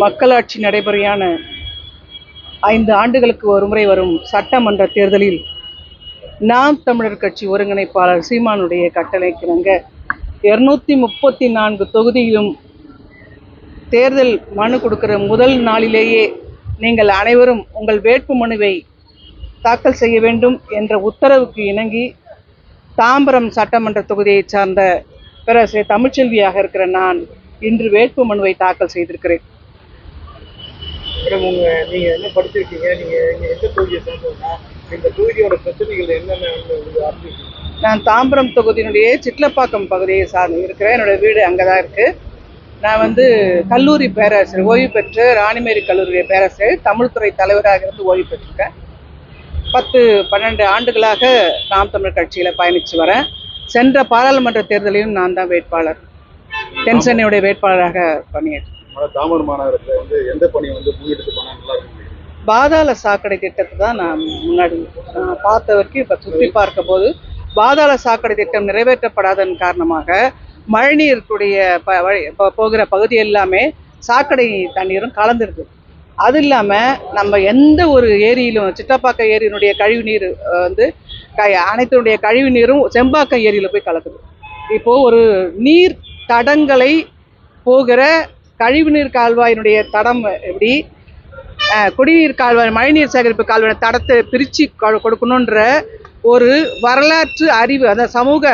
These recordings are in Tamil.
மக்களாட்சி நடைமுறையான 5 ஆண்டுகளுக்கு ஒருமுறை வரும் சட்டமன்ற தேர்தலில் நாம் தமிழர் கட்சி ஒருங்கிணைப்பாளர் சீமானுடைய கட்டளைக்கிணங்க 234 தொகுதியிலும் தேர்தல் மனு கொடுக்கிற முதல் நாளிலேயே நீங்கள் அனைவரும் உங்கள் வேட்பு மனுவை தாக்கல் செய்ய வேண்டும் என்ற உத்தரவுக்கு இணங்கி தாம்பரம் சட்டமன்ற தொகுதியை சார்ந்த பேராசிரியர் தமிழ்ச்செல்வியாக இருக்கிற நான் இன்று வேட்பு மனுவை தாக்கல் செய்திருக்கிறேன். நீங்க என்ன படிச்சிருக்கீங்க? நீங்க எந்த தொகுதியை சேர்ந்தவங்க? இந்த தொகுதியோட பிரச்சனைகள் என்னென்ன? நான் தாம்பரம் தொகுதியினுடைய சிட்லப்பாக்கம் பகுதியை சார்ந்து இருக்கிறேன். என்னோட வீடு அங்கதான் இருக்கு. நான் கல்லூரி பேராசிரியர், ஓய்வு பெற்ற ராணிமேரி கல்லூரி பேராசிரியர், தமிழ்துறை தலைவராக இருந்து ஓய்வு பெற்றிருக்கேன். 10-12 ஆண்டுகளாக நாம் தமிழர் கட்சியில பயணிச்சு வரேன். சென்ற பாராளுமன்ற தேர்தலையும் நான் தான் வேட்பாளர், தென்சென்னையுடைய வேட்பாளராக பணியேற்றேன். தாம்பரம் மாநகரத்தில் எந்த பணி முன்னெடுத்து போனா நல்லா இருக்கு? பாதாள சாக்கடை திட்டத்தை தான் நான் முன்னாடி பார்த்த வரைக்கும் இப்போ சுற்றி பார்க்க போது பாதாள சாக்கடை திட்டம் நிறைவேற்றப்படாதன் காரணமாக மழைநீருடைய போகிற பகுதி எல்லாமே சாக்கடை தண்ணீரும் கலந்துருக்கு. அது இல்லாமல் நம்ம எந்த ஒரு ஏரியிலும், சிட்டப்பாக்கம் ஏரியினுடைய கழிவு நீர் அனைத்தினுடைய கழிவு நீரும் செம்பாக்கம் ஏரியில் போய் கலக்குது. இப்போது ஒரு நீர் தடங்களை போகிற கழிவுநீர் கால்வாயினுடைய தடம் எப்படி குடிநீர் கால்வாய், மழைநீர் சேகரிப்பு கால்வாய் தடத்தை பிரித்து கொடுக்கணுன்ற ஒரு வரலாற்று அறிவு, அந்த சமூக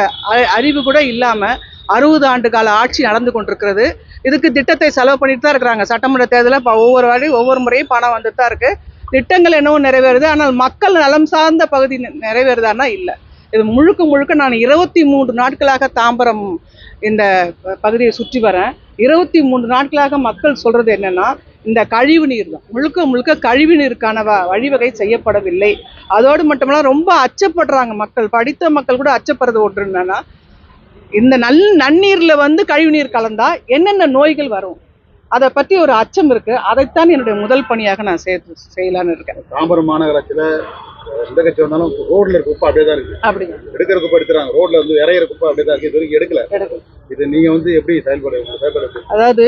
அறிவு கூட இல்லாமல் 60 ஆண்டு கால ஆட்சி நடந்து கொண்டிருக்கிறது. இதுக்கு திட்டத்தை செலவு பண்ணிட்டு தான் இருக்கிறாங்க. சட்டமன்ற தேர்தலில் இப்போ ஒவ்வொரு முறையும் பணம் வந்துட்டு தான் இருக்குது. திட்டங்கள் என்னவோ நிறைவேறுது, ஆனால் மக்கள் நலம் சார்ந்த பகுதி நிறைவேறுதானா இல்லை. இது முழுக்க நான் 23 நாட்களாக தாம்பரம் இந்த பகுதியை சுற்றி வரேன். 23 நாட்களாக மக்கள் சொல்றது என்னன்னா, இந்த கழிவு நீர் தான், முழுக்க கழிவு நீருக்கான வழிவகை செய்யப்படவில்லை. அதோடு மட்டுமல்ல, ரொம்ப அச்சப்படுறாங்க மக்கள். படித்த மக்கள் கூட அச்சப்படுறது ஒன்று என்னன்னா, இந்த நன்னீர்ல கழிவு நீர் கலந்தா என்னென்ன நோய்கள் வரும், அதை பற்றி ஒரு அச்சம் இருக்கு. அதைத்தான் என்னுடைய முதல் பணியாக நான் செய்யலான்னு இருக்கேன். தாம்பரம் மாநகராட்சியில எந்த கட்சி வந்தாலும் ரோட்ல இருக்க குப்பை அப்படியே தான் இருக்கு. அப்படிங்க, எடுக்கிற குப்பை எடுத்துறாங்க, ரோட்ல இறையிற குப்பை அப்படியே தான் இருக்கு. இது வரைக்கும் எடுக்கல. இது நீங்க எப்படி செயல்படுறது? அதாவது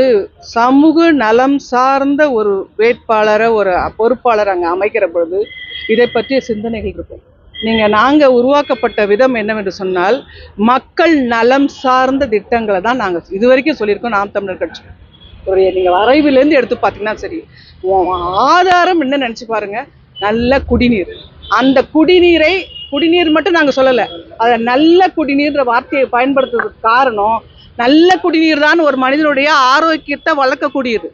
சமூக நலம் சார்ந்த ஒரு வேட்பாளரை, ஒரு பொறுப்பாளர் அங்க அமைக்கிற பொழுது இதை பற்றிய சிந்தனைகள் இருக்கும். நாங்க உருவாக்கப்பட்ட விதம் என்னவென்று சொன்னால், மக்கள் நலம் சார்ந்த திட்டங்களை தான் நாங்க இதுவரைக்கும் சொல்லியிருக்கோம். நாம் தமிழர் கட்சி நீங்க வரைவிலேருந்து எடுத்து பார்த்தீங்கன்னா சரி, ஆதாரம் என்ன நினைச்சு பாருங்க. நல்ல குடிநீர், அந்த குடிநீர் மட்டும் நாங்கள் சொல்லலை, அதை நல்ல குடிநீர்ன்ற வார்த்தையை பயன்படுத்துறதுக்கு காரணம், நல்ல குடிநீர் தான் ஒரு மனிதனுடைய ஆரோக்கியத்தை வளர்க்கக்கூடியது.